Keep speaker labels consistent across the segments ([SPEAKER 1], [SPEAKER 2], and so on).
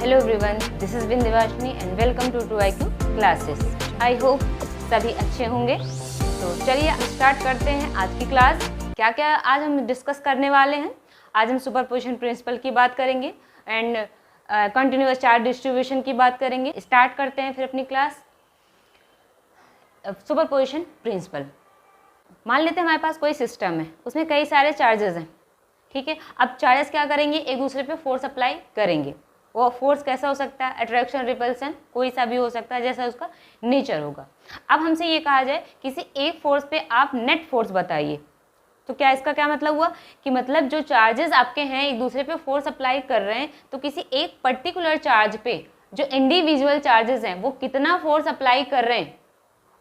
[SPEAKER 1] Hello everyone, this is Vindhyavasini and welcome to 2IQ classes. I hope सभी अच्छे होंगे। तो चलिए स्टार्ट करते हैं आज की क्लास। क्या क्या आज हम डिस्कस करने वाले हैं। आज हम सुपरपोजिशन प्रिंसिपल की बात करेंगे एंड कंटिन्यूअस चार्ज डिस्ट्रीब्यूशन की बात करेंगे। स्टार्ट करते हैं फिर अपनी क्लास। सुपरपोजिशन प्रिंसिपल, मान लेते हैं हमारे पास कोई सिस्टम है, उसमें कई सारे चार्जेस हैं। ठीक है, अब चार्जेस क्या करेंगे, एक दूसरे पे फोर्स अप्लाई करेंगे। वो फोर्स कैसा हो सकता है, अट्रैक्शन, रिपल्सन, कोई सा भी हो सकता है, जैसा उसका नेचर होगा। अब हमसे ये कहा जाए किसी एक फोर्स पे आप नेट फोर्स बताइए, तो क्या इसका क्या मतलब हुआ कि मतलब जो चार्जेस आपके हैं एक दूसरे पे फोर्स अप्लाई कर रहे हैं, तो किसी एक पर्टिकुलर चार्ज पे जो इंडिविजुअल चार्जेस हैं वो कितना फोर्स अप्लाई कर रहे हैं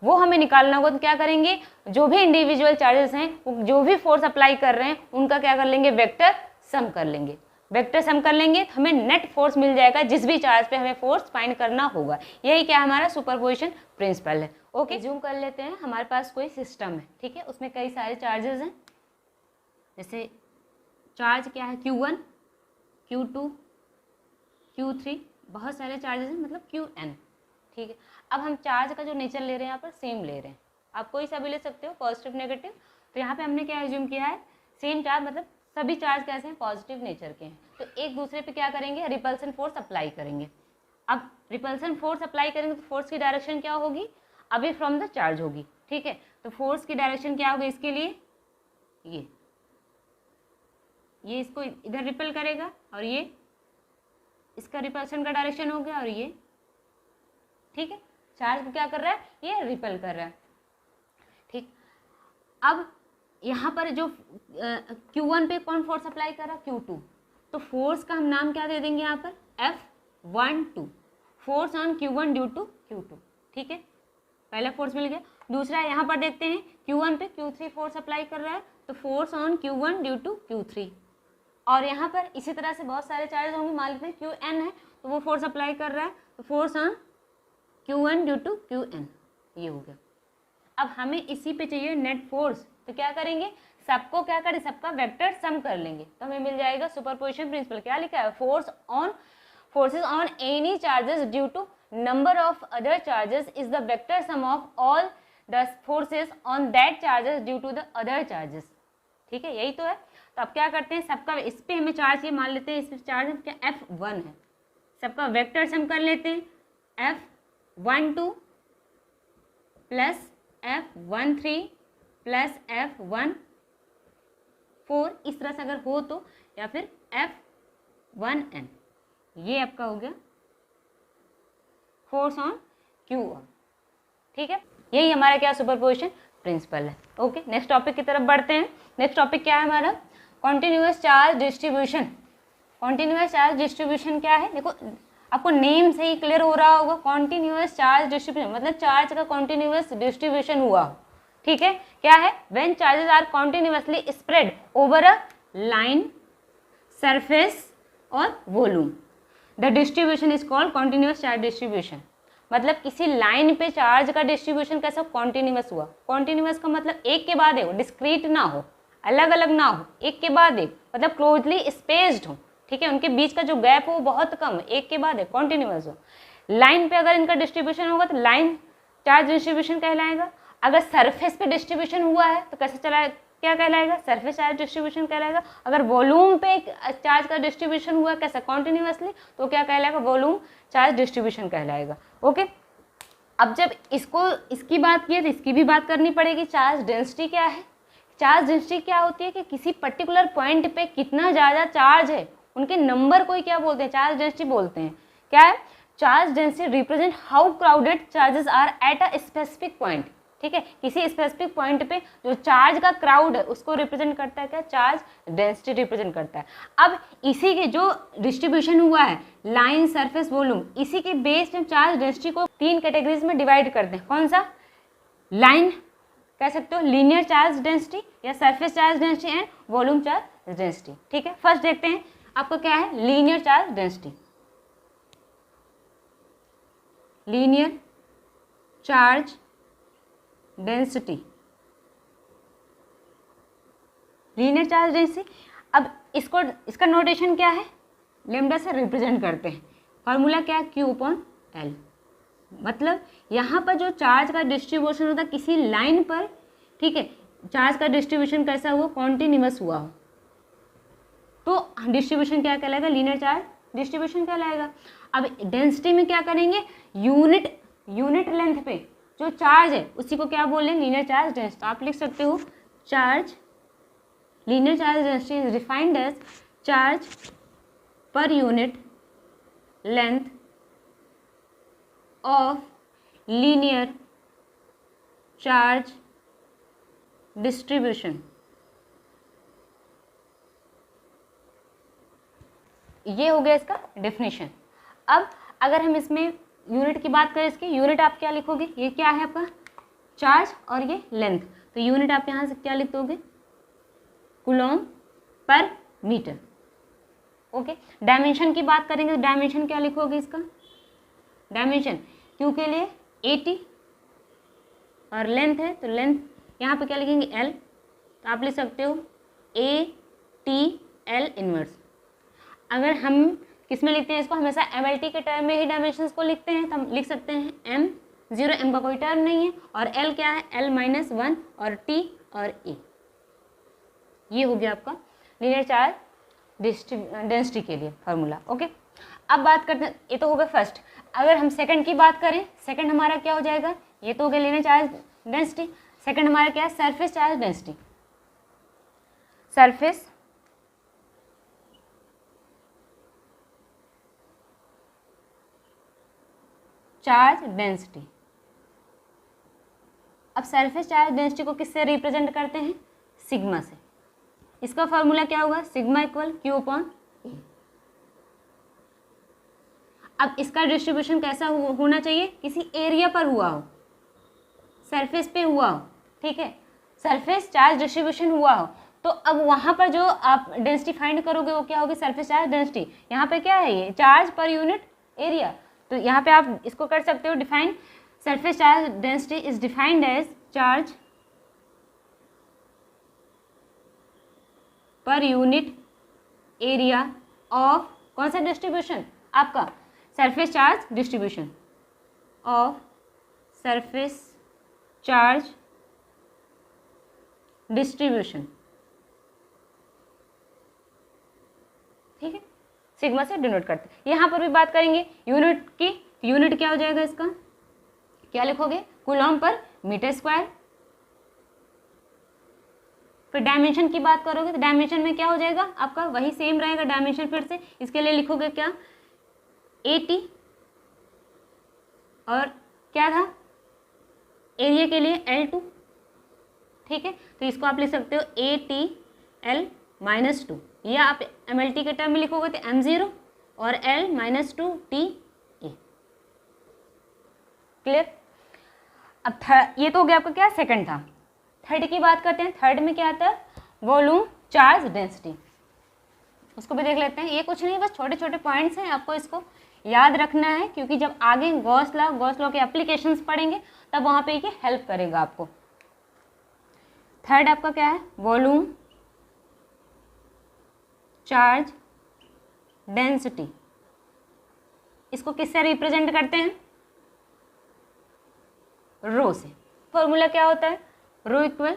[SPEAKER 1] वो हमें निकालना होगा। तो क्या करेंगे, जो भी इंडिविजुअल चार्जेस हैं, जो भी फोर्स अप्लाई कर रहे हैं, उनका क्या कर लेंगे, वेक्टर सम कर लेंगे। वेक्टर सम कर लेंगे तो हमें नेट फोर्स मिल जाएगा, जिस भी चार्ज पे हमें फोर्स फाइंड करना होगा। यही क्या हमारा सुपरपोजिशन प्रिंसिपल है। ओके, जूम कर लेते हैं। हमारे पास कोई सिस्टम है, ठीक है, उसमें कई सारे चार्जेस हैं। जैसे चार्ज क्या है, Q1, Q2, Q3, बहुत सारे चार्जेस हैं, मतलब Qn। ठीक है, अब हम चार्ज का जो नेचर ले रहे हैं यहाँ पर सेम ले रहे हैं। आप कोई सा भी ले सकते हो, पॉजिटिव, नेगेटिव। तो यहाँ पे हमने क्या एज्यूम किया है, सेम चार्ज, मतलब सभी चार्ज कैसे हैं, पॉजिटिव नेचर के हैं। तो एक दूसरे पे क्या करेंगे, रिपल्सन फोर्स अप्लाई करेंगे। अब रिपल्सन फोर्स अप्लाई करेंगे तो फोर्स की डायरेक्शन क्या होगी, अवे फ्रॉम द चार्ज होगी। ठीक है, तो फोर्स की डायरेक्शन क्या होगी इसके लिए, ये इसको इधर रिपल करेगा और ये इसका रिपल्सन का डायरेक्शन हो गया, और ये ठीक है, चार्ज को क्या कर रहा है, ये रिपल कर रहा है। ठीक, अब यहाँ पर जो Q1 पे कौन फोर्स अप्लाई कर रहा है, Q2। तो फोर्स का हम नाम क्या दे देंगे यहाँ पर, F12, force on Q1 due to Q2। ठीक है, पहला फोर्स मिल गया। दूसरा यहाँ पर देखते हैं, Q1 पे Q3 फोर्स अप्लाई कर रहा है, तो force on Q1 due to Q3। और यहाँ पर इसी तरह से बहुत सारे चार्ज होंगे, मान लेते हैं Qn है, तो वो फोर्स अप्लाई कर रहा है, तो force on Q1 due to Qn, ये हो गया। अब हमें इसी पे चाहिए नेट फोर्स, तो क्या करेंगे, सबको क्या करें, सबका वेक्टर सम कर लेंगे, तो हमें मिल जाएगा सुपरपोजिशन प्रिंसिपल। क्या लिखा है, forces on any charges due to number of other charges is the vector sum of all the forces on that charges due to the other charges. ठीक है, यही तो है। तो अब क्या करते हैं, सबका इस पे हमें चार्ज ये मान लेते हैं, इस पे चार्ज क्या F1 है, सबका वेक्टर सम कर लेते हैं, F12 plus F13 plus F14, इस तरह से अगर हो तो, या फिर F1n, ये आपका हो गया फोर्स ऑन Q1। ठीक है, यही हमारा क्या सुपरपोजिशन प्रिंसिपल है। ओके, नेक्स्ट टॉपिक की तरफ बढ़ते हैं। नेक्स्ट टॉपिक क्या है हमारा, continuous charge distribution. Continuous charge distribution क्या है, देखो आपको नेम से ही क्लियर हो रहा होगा, कॉन्टिन्यूअस चार्ज डिस्ट्रीब्यूशन मतलब चार्ज का कॉन्टिन्यूअस डिस्ट्रीब्यूशन हुआ। ठीक है, क्या है, when charges are continuously spread over a line, surface और volume, the distribution is called continuous charge distribution. मतलब किसी लाइन पे चार्ज का डिस्ट्रीब्यूशन कैसा, कॉन्टिन्यूअस हुआ। कॉन्टिन्यूअस का मतलब एक के बाद एक, डिस्क्रीट ना हो, अलग अलग ना हो, एक के बाद एक, मतलब क्लोजली स्पेस्ड हो। ठीक है, उनके बीच का जो गैप हो बहुत कम, एक के बाद एक, कॉन्टिन्यूअस हो। लाइन पे अगर इनका डिस्ट्रीब्यूशन होगा तो लाइन चार्ज डिस्ट्रीब्यूशन कहलाएगा। अगर सरफेस पे डिस्ट्रीब्यूशन हुआ है तो कैसे चला, क्या कहलाएगा, सरफेस चार्ज डिस्ट्रीब्यूशन कहलाएगा। अगर वॉल्यूम पे चार्ज का डिस्ट्रीब्यूशन हुआ कैसा, कॉन्टिन्यूअसली, तो क्या कहलाएगा, वॉल्यूम चार्ज डिस्ट्रीब्यूशन कहलाएगा। ओके, अब जब इसकी बात की है तो इसकी भी बात करनी पड़ेगी। चार्ज डेंसिटी क्या है, चार्ज डेंसिटी क्या होती है कि किसी पर्टिकुलर पॉइंट पे कितना ज़्यादा चार्ज है, उनके नंबर को ही क्या बोलते हैं, चार्ज डेंसिटी बोलते हैं। क्या है, charge density represent how crowded charges are at a specific point. ठीक है, किसी स्पेसिफिक पॉइंट पे जो चार्ज का क्राउड है उसको रिप्रेजेंट करता है क्या, चार्ज डेंसिटी रिप्रेजेंट करता है। अब इसी के जो डिस्ट्रीब्यूशन हुआ है, लाइन, सरफेस, वॉल्यूम, इसी के बेस पे चार्ज डेंसिटी को 3 कैटेगरीज में डिवाइड करते हैं। कौन सा, लाइन कह सकते हो, लीनियर चार्ज डेंसिटी, या surface charge density and volume charge density. ठीक है, फर्स्ट देखते हैं आपको क्या है, linear charge density. Linear charge density, linear charge density. अब इसका नोटेशन क्या है, लेमडा से रिप्रेजेंट करते हैं। फॉर्मूला क्या है, Q/L। मतलब यहाँ पर जो चार्ज का डिस्ट्रीब्यूशन होता है किसी लाइन पर, ठीक है, चार्ज का डिस्ट्रीब्यूशन कैसा हुआ, कॉन्टिन्यूअस हुआ हो, तो डिस्ट्रीब्यूशन क्या कहलाएगा, लीनियर चार्ज डिस्ट्रीब्यूशन कहलाएगा। अब डेंसिटी में क्या करेंगे, यूनिट लेंथ पे जो चार्ज है उसी को क्या बोलें, लीनियर चार्ज डेंसिटी। आप लिख सकते हो charge, linear charge density is defined as charge per unit length of linear charge distribution. ये हो गया इसका डेफिनेशन। अब अगर हम इसमें यूनिट की बात करें, इसकी यूनिट आप क्या लिखोगे, ये क्या है आपका चार्ज और ये लेंथ, तो यूनिट आप यहाँ से क्या लिख दोगे, कूलॉम पर मीटर। ओके, डायमेंशन की बात करेंगे तो डायमेंशन क्या लिखोगे, इसका डायमेंशन क्यू के लिए 80 और लेंथ है तो लेंथ यहाँ पे क्या लिखेंगे L, तो आप लिख सकते हो ATL इनवर्स। अगर हम किस में लिखते हैं इसको, हमेशा MLT के टर्म में ही डायमेंशंस को लिखते हैं, तो हम लिख सकते हैं M0, M का कोई टर्म नहीं है, और L क्या है L-1 और T और A। ये हो गया आपका लीनियर चार्ज डेंसिटी के लिए फार्मूला। ओके, अब बात करते हैं, ये तो हो गया फर्स्ट। अगर हम सेकंड की बात करें, सेकंड हमारा क्या हो जाएगा, ये तो हो गया लीनियर चार्ज डेंसिटी। सेकंड हमारा क्या है, surface charge density. Surface charge density. अब सरफेस चार्ज डेंसिटी को किससे रिप्रेजेंट करते हैं, सिग्मा से। इसका फॉर्मूला क्या होगा, सिग्मा इक्वल Q/A। अब इसका डिस्ट्रीब्यूशन कैसा होना चाहिए, किसी एरिया पर हुआ हो, सरफेस पे हुआ हो, ठीक है, सरफेस चार्ज डिस्ट्रीब्यूशन हुआ हो, तो अब वहाँ पर जो आप डेंसिटी फाइंड करोगे वो क्या होगी, सरफेस चार्ज डेंसिटी। यहाँ पे क्या है, ये चार्ज पर यूनिट एरिया, तो यहाँ पे आप इसको कर सकते हो define, surface charge density is defined as charge per unit area of कौन सा डिस्ट्रीब्यूशन, आपका surface charge distribution of surface charge distribution, ठीक है, सिग्मा से डिनोट करते हैं। यहाँ पर भी बात करेंगे यूनिट की, यूनिट क्या हो जाएगा इसका, क्या लिखोगे, कूलॉम पर मीटर स्क्वायर। फिर डायमेंशन की बात करोगे तो डायमेंशन में क्या हो जाएगा आपका, वही सेम रहेगा डायमेंशन, फिर से इसके लिए लिखोगे क्या, 80 और क्या था एरिया के लिए L2, ठीक है, तो इसको आप लिख सकते हो ATL-2, या आप MLT के टर्म में लिखोगे तो M0 और L-2TA। क्लियर। अब ये तो हो गया आपका क्या, सेकंड था। थर्ड की बात करते हैं, थर्ड में क्या आता है, वॉल्यूम चार्ज डेंसिटी। उसको भी देख लेते हैं। ये कुछ नहीं, बस छोटे छोटे पॉइंट्स हैं, आपको इसको याद रखना है, क्योंकि जब आगे गॉस लॉ के एप्लीकेशंस पढ़ेंगे तब वहाँ पे ये हेल्प करेगा आपको। थर्ड आपका क्या है, वॉल्यूम चार्ज डेंसिटी। इसको किससे रिप्रेजेंट करते हैं, रो से। फॉर्मूला क्या होता है, रो इक्वल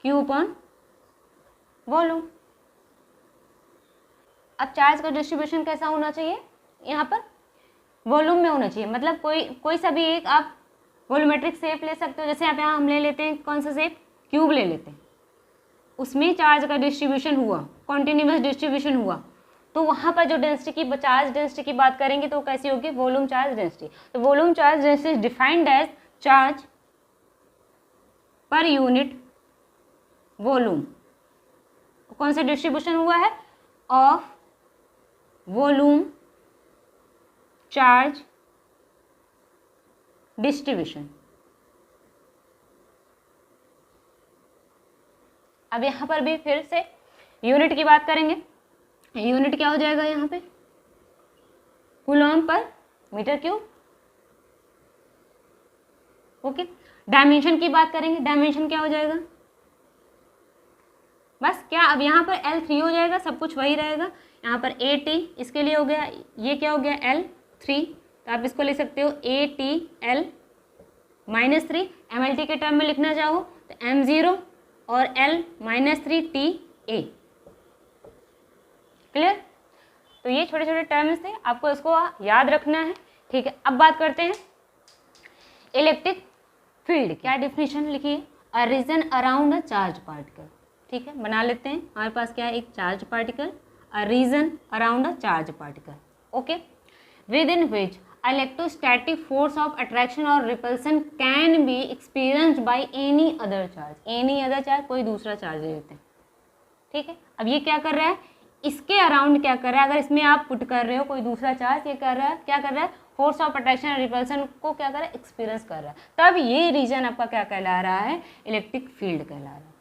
[SPEAKER 1] Q/वॉल्यूम। अब चार्ज का डिस्ट्रीब्यूशन कैसा होना चाहिए, यहाँ पर वॉल्यूम में होना चाहिए, मतलब कोई सा भी एक आप वॉल्यूमेट्रिक शेप ले सकते हो। जैसे आप यहाँ हम ले लेते हैं कौन सा शेप, क्यूब ले लेते हैं, उसमें चार्ज का डिस्ट्रीब्यूशन हुआ, कॉन्टिन्यूअस डिस्ट्रीब्यूशन हुआ, तो वहाँ पर जो डेंसिटी की, चार्ज डेंसिटी की बात करेंगे तो कैसी होगी, वॉल्यूम चार्ज डेंसिटी। तो volume charge density is defined as charge per unit volume. कौन सा डिस्ट्रीब्यूशन हुआ है, ऑफ वॉल्यूम चार्ज डिस्ट्रीब्यूशन। अब यहां पर भी फिर से यूनिट की बात करेंगे। यूनिट क्या हो जाएगा यहाँ पे, कूलॉम पर मीटर क्यूब। ओके, डायमेंशन की बात करेंगे, डायमेंशन क्या हो जाएगा, बस क्या, अब यहाँ पर L3 हो जाएगा, सब कुछ वही रहेगा। यहाँ पर AT इसके लिए हो गया, ये क्या हो गया L, 3, तो आप इसको ले सकते हो ATL -3। MLT के टर्म में लिखना चाहो तो M0 और L -3TA। क्लियर? तो ये छोटे छोटे टर्म्स थे, आपको इसको याद रखना है। ठीक है, अब बात करते हैं इलेक्ट्रिक फील्ड। क्या डेफिनेशन लिखिए, a region around a charge particle. ठीक है, बना लेते हैं। हमारे पास क्या है, एक charge particle, a region around a charge particle. Okay, within which electrostatic force of attraction और repulsion can be experienced by any other charge. Any other charge, कोई दूसरा चार्ज ले लेते हैं। ठीक है, अब ये क्या कर रहा है, इसके अराउंड क्या कर रहा है, अगर इसमें आप पुट कर रहे हो कोई दूसरा चार्ज, ये कर रहा है, क्या कर रहा है, फोर्स ऑफ अट्रैक्शन और रिपल्सन को क्या कर रहा है, एक्सपीरियंस कर रहा है। तब ये रीजन आपका क्या कहला रहा है, इलेक्ट्रिक फील्ड कहला रहा है।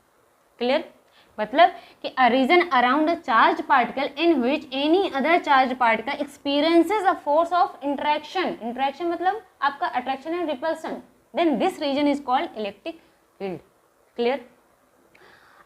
[SPEAKER 1] क्लियर? मतलब कि a region around a charge particle in which any other charge particle experiences a force of interaction. Interaction मतलब आपका attraction and repulsion, then this region is called electric field. Clear?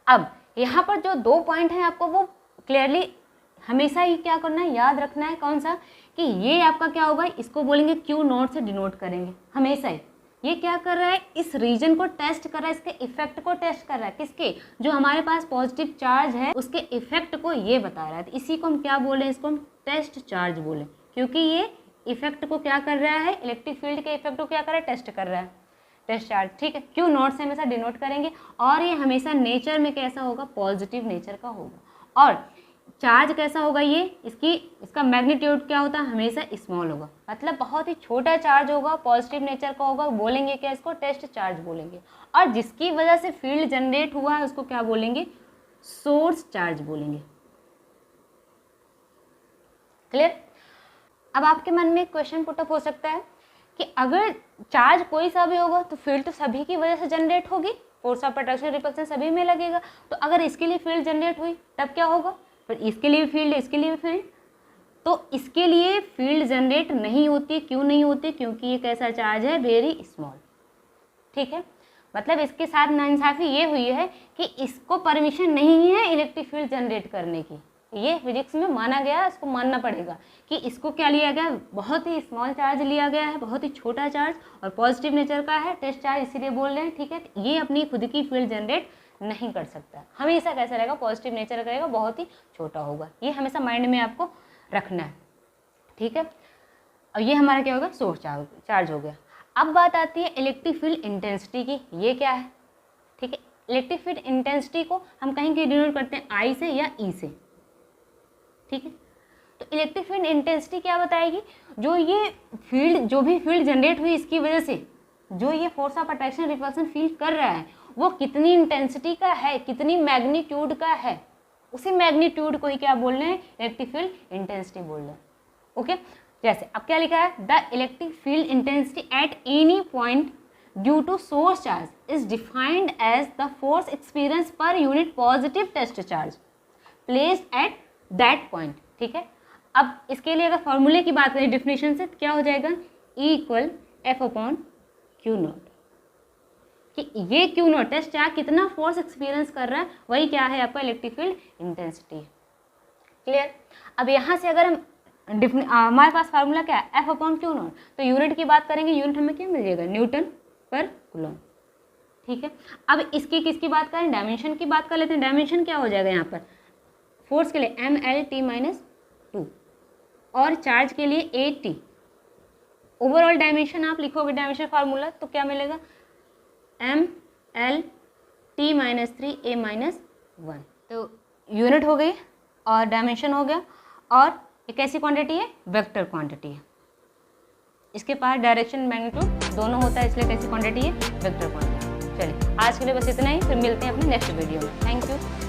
[SPEAKER 1] अब यहाँ पर जो 2 पॉइंट हैं आपको वो क्लियरली हमेशा ही क्या करना है, याद रखना है। कौन सा, कि ये आपका क्या होगा, इसको बोलेंगे Q नॉट से डिनोट करेंगे हमेशा ही। ये क्या कर रहा है, इस रीजन को टेस्ट कर रहा है, इसके इफेक्ट को टेस्ट कर रहा है। किसके, जो हमारे पास पॉजिटिव चार्ज है उसके इफेक्ट को ये बता रहा है। तो इसी को हम क्या बोले, इसको हम टेस्ट चार्ज बोले, क्योंकि ये इफेक्ट को क्या कर रहा है, इलेक्ट्रिक फील्ड के इफेक्ट को क्या कर रहा है, टेस्ट कर रहा है, टेस्ट चार्ज। ठीक है, Q नॉट से हमेशा डिनोट करेंगे और ये हमेशा नेचर में कैसा होगा, पॉजिटिव नेचर का होगा। और चार्ज कैसा होगा, ये इसका मैग्नीट्यूड क्या होता है, हमेशा स्मॉल होगा, मतलब बहुत ही छोटा चार्ज होगा, पॉजिटिव नेचर का होगा। बोलेंगे क्या, इसको टेस्ट चार्ज बोलेंगे। और जिसकी वजह से फील्ड जनरेट हुआ है उसको क्या बोलेंगे, सोर्स चार्ज बोलेंगे। क्लियर? अब आपके मन में एक क्वेश्चन पुटअप हो सकता है कि अगर चार्ज कोई सा भी होगा तो फील्ड तो सभी की वजह से जनरेट होगी, फोर्स ऑफ अट्रैक्शन रिपल्सन सभी में लगेगा। तो अगर इसके लिए फील्ड जनरेट हुई तब क्या होगा, फिर इसके लिए भी फील्ड, इसके लिए भी फील्ड। तो इसके लिए फील्ड जनरेट नहीं होती। क्यों नहीं होती, क्योंकि ये कैसा चार्ज है, वेरी स्मॉल। ठीक है, मतलब इसके साथ नाइंसाफी ये हुई है कि इसको परमिशन नहीं है इलेक्ट्रिक फील्ड जनरेट करने की। ये फिजिक्स में माना गया, इसको मानना पड़ेगा कि इसको क्या लिया गया, बहुत ही स्मॉल चार्ज लिया गया है, बहुत ही छोटा चार्ज और पॉजिटिव नेचर का है, टेस्ट चार्ज इसीलिए बोल रहे हैं। ठीक है, ये अपनी खुद की फील्ड जनरेट नहीं कर सकता, हमेशा कैसा रहेगा, पॉजिटिव नेचर का रहेगा, बहुत ही छोटा होगा। ये हमेशा माइंड में आपको रखना है। ठीक है, और ये हमारा क्या होगा, सोर्स चार्ज हो गया। अब बात आती है इलेक्ट्रिक फील्ड इंटेंसिटी की। ये क्या है, ठीक है, इलेक्ट्रिक फील्ड इंटेंसिटी को हम कहीं के डिनोट करते हैं I से या E से। ठीक है, तो इलेक्ट्रिक फील्ड इंटेंसिटी क्या बताएगी, जो ये फील्ड, जो भी फील्ड जनरेट हुई इसकी वजह से जो ये force of attraction repulsion feel कर रहा है वो कितनी इंटेंसिटी का है, कितनी मैग्नीट्यूड का है, उसी मैग्नीट्यूड को ही क्या बोल रहे हैं, इलेक्ट्रिक फील्ड इंटेंसिटी बोल रहे हैं। ओके, जैसे अब क्या लिखा है, the electric field intensity at any point due to source charge is defined as the force experience per unit positive test charge placed at that point. ठीक है, अब इसके लिए अगर फॉर्मूले की बात करें डिफिनेशन से, क्या हो जाएगा, E = F/Q नॉट, कि ये Q नॉट टेस्ट चार्ज कितना फोर्स एक्सपीरियंस कर रहा है, वही क्या है आपका इलेक्ट्रिक फील्ड इंटेंसिटी। क्लियर? अब यहाँ से अगर हम हमारे पास फार्मूला क्या है, F/Q नॉट, तो यूनिट की बात करेंगे, यूनिट हमें क्या मिल जाएगा, न्यूटन पर कूलम। ठीक है, अब इसकी किसकी बात करें, डायमेंशन की बात कर लेते हैं। डायमेंशन क्या हो जाएगा यहाँ पर, फोर्स के लिए mLT-2 और चार्ज के लिए AT। ओवरऑल डायमेंशन आप लिखोगे डायमेंशन फार्मूला तो क्या मिलेगा, mLT-3A-1। तो यूनिट हो गई और डायमेंशन हो गया, और ये कैसी क्वांटिटी है, वेक्टर क्वांटिटी है। इसके पास डायरेक्शन मैग्नीट्यूड दोनों होता है, इसलिए कैसी क्वांटिटी है, वेक्टर क्वांटिटी। चलिए आज के लिए बस इतना ही, फिर मिलते हैं अपने नेक्स्ट वीडियो में। Thank you.